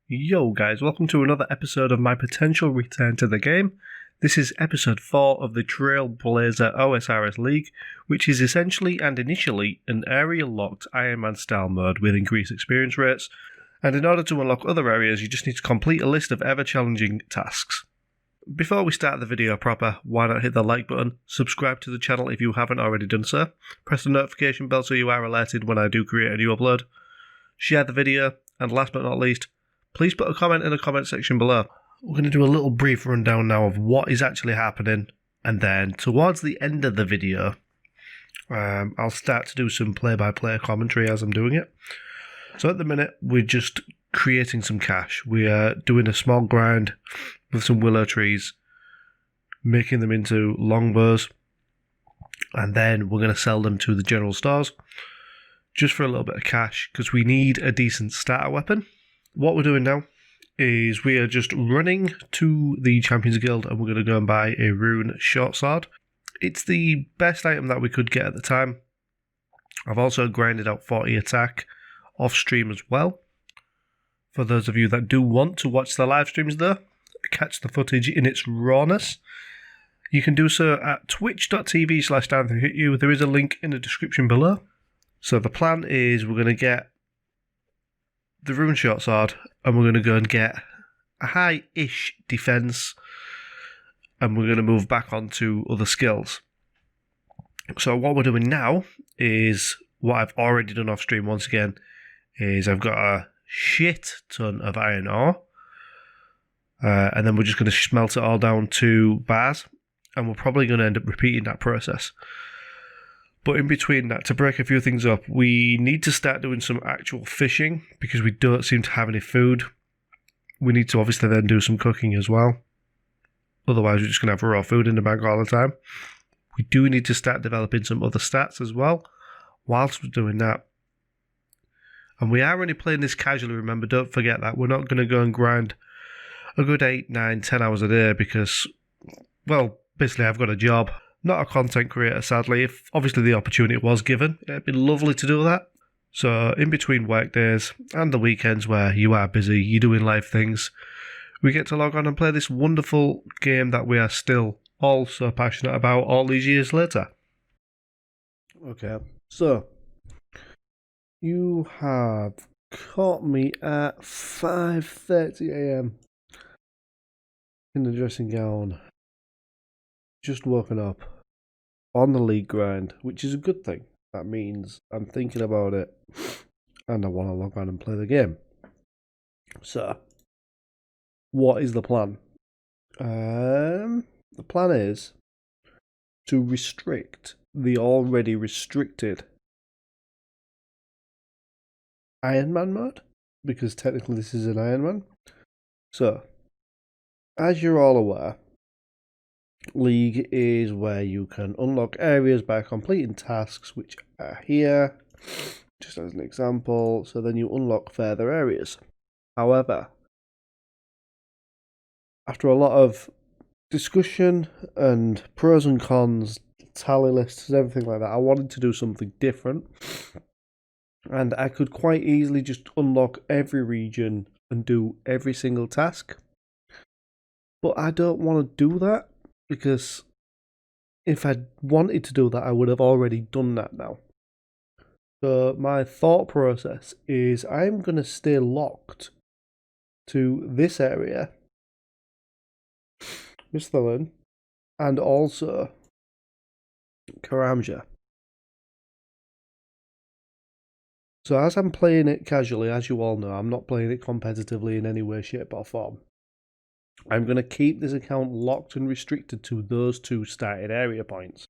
Yo guys, welcome to another episode of my potential return to the game. This is episode 4 of the TrailBlazer OSRS League, which is essentially and initially an area-locked Iron Man style mode with increased experience rates, and in order to unlock other areas you just need to complete a list of ever-challenging tasks. Before we start the video proper, why not hit the like button, subscribe to the channel if you haven't already done so, press the notification bell so you are alerted when I do create a new upload, share the video, and last but not least, please put a comment in the comment section below. We're going to do a little brief rundown now of what is actually happening, and then towards the end of the video, I'll start to do some play-by-play commentary as I'm doing it. So at the minute, we're just creating some cash. We are doing a small grind with some willow trees, making them into longbows, and then we're going to sell them to the general stores, just for a little bit of cash, because we need a decent starter weapon. What we're doing now is we are just running to the Champions Guild and we're going to go and buy a Rune Sword. It's the best item that we could get at the time. I've also grinded out 40 attack off stream as well. For those of you that do want to watch the live streams though, catch the footage in its rawness, you can do so at twitch.tv/DownTheHitU. There is a link in the description below. So the plan is we're going to get the Rune Sword, and we're going to go and get a high-ish defense, and we're going to move back onto other skills. So what we're doing now is what I've already done off stream once again, is I've got a shit ton of iron ore, and then we're just going to smelt it all down to bars, and we're probably going to end up repeating that process. But in between that, to break a few things up, we need to start doing some actual fishing because we don't seem to have any food. We need to obviously then do some cooking as well. Otherwise, we're just going to have raw food in the bag all the time. We do need to start developing some other stats as well whilst we're doing that. And we are only playing this casually, remember, don't forget that. We're not going to go and grind a good 8, 9, 10 hours a day because, well, basically I've got a job. Not a content creator, sadly. If obviously the opportunity was given, it'd be lovely to do that. So in between work days and the weekends where you are busy, you're doing live things, we get to log on and play this wonderful game that we are still all so passionate about all these years later. Okay, so you have caught me at 5:30 AM in the dressing gown, just woken up on the league grind, which is a good thing. That means I'm thinking about it and I want to log on and play the game. So, what is the plan? The plan is to restrict the already restricted Iron Man mode, because technically this is an Iron Man. So, as you're all aware, League is where you can unlock areas by completing tasks, which are here, just as an example, so then you unlock further areas. However, after a lot of discussion and pros and cons, tally lists, everything like that, I wanted to do something different, and I could quite easily just unlock every region and do every single task, but I don't want to do that, because if I wanted to do that, I would have already done that now. So my thought process is I'm going to stay locked to this area, Misthalin, and also Karamja. So as I'm playing it casually, as you all know, I'm not playing it competitively in any way, shape or form. I'm going to keep this account locked and restricted to those two started area points.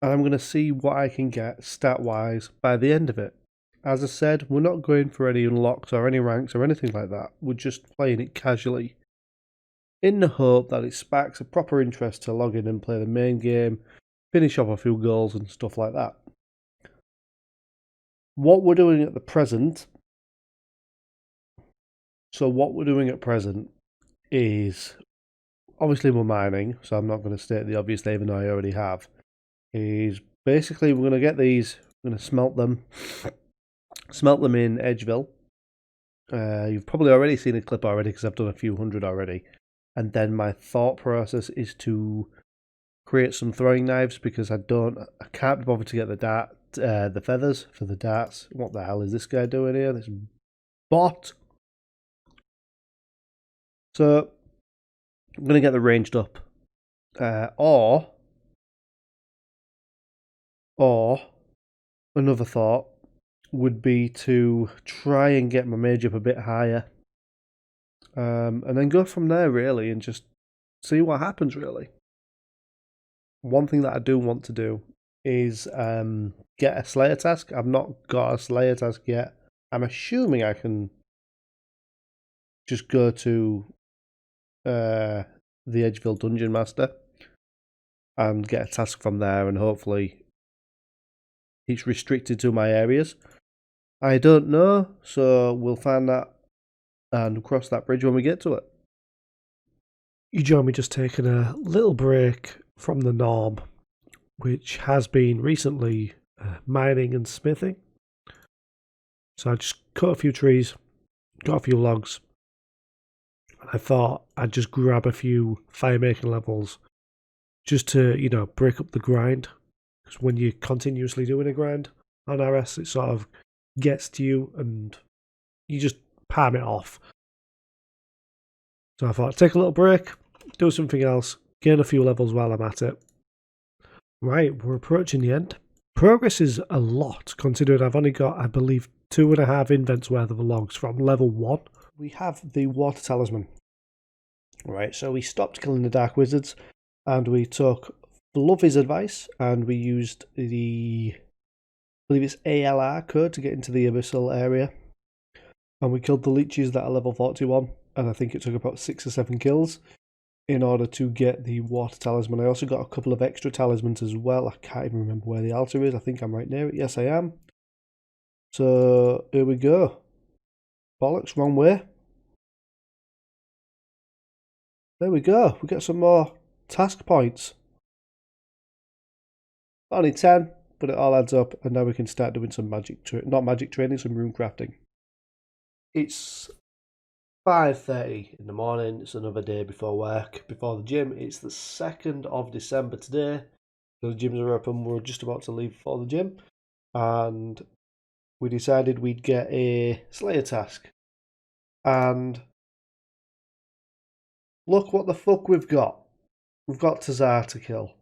And I'm going to see what I can get stat-wise by the end of it. As I said, we're not going for any unlocks or any ranks or anything like that. We're just playing it casually, in the hope that it sparks a proper interest to log in and play the main game, finish off a few goals and stuff like that. What we're doing at the present... is, obviously we're mining, so I'm not going to state the obvious even though I already have, is basically we're going to get these, we're going to smelt them in Edgeville, You've probably already seen a clip already because I've done a few hundred already. And then my thought process is to create some throwing knives because I can't be bothered to get the feathers for the darts. What the hell is this guy doing here? This bot. So I'm gonna get the ranged up, or another thought would be to try and get my mage up a bit higher, and then go from there really, and just see what happens really. One thing that I do want to do is get a Slayer task. I've not got a Slayer task yet. I'm assuming I can just go to the Edgeville Dungeon Master and get a task from there, and hopefully it's restricted to my areas. I don't know, so we'll find that and cross that bridge when we get to it. You join me just taking a little break from the norm, which has been recently mining and smithing. So I just cut a few trees, got a few logs, and I thought I'd just grab a few fire making levels just to, break up the grind. Because when you're continuously doing a grind on RS, it sort of gets to you and you just palm it off. So I thought, take a little break, do something else, gain a few levels while I'm at it. Right, we're approaching the end. Progress is a lot, considering I've only got, I believe, 2.5 invents worth of logs from level 1. We have the Water Talisman. Right, so we stopped killing the Dark Wizards, and we took Fluffy's advice, and we used the, I believe it's ALR code to get into the Abyssal area. And we killed the leeches that are level 41, and I think it took about 6 or 7 kills in order to get the Water Talisman. I also got a couple of extra talismans as well. I can't even remember where the altar is. I think I'm right near it. Yes, I am. So, here we go. Bollocks, wrong way. There we go. We get some more task points. Only 10, but it all adds up, and now we can start doing some not magic training, some rune crafting. It's 5:30 in the morning. It's another day before work, before the gym. It's the 2nd of December today. So the gyms are open. We're just about to leave for the gym, and we decided we'd get a Slayer task. And look what the fuck we've got. We've got Tazar to kill.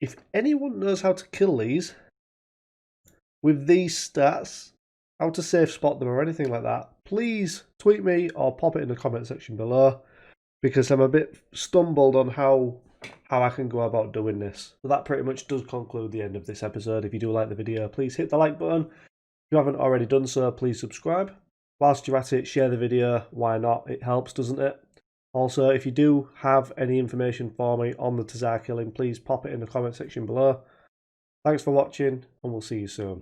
If anyone knows how to kill these with these stats, how to safe spot them or anything like that, please tweet me or pop it in the comment section below, because I'm a bit stumbled on how I can go about doing this. So that pretty much does conclude the end of this episode. If you do like the video, please hit the like button. If you haven't already done so, please subscribe. Whilst you're at it, share the video. Why not? It helps, doesn't it? Also, if you do have any information for me on the Tazar killing, please pop it in the comment section below. Thanks for watching, and we'll see you soon.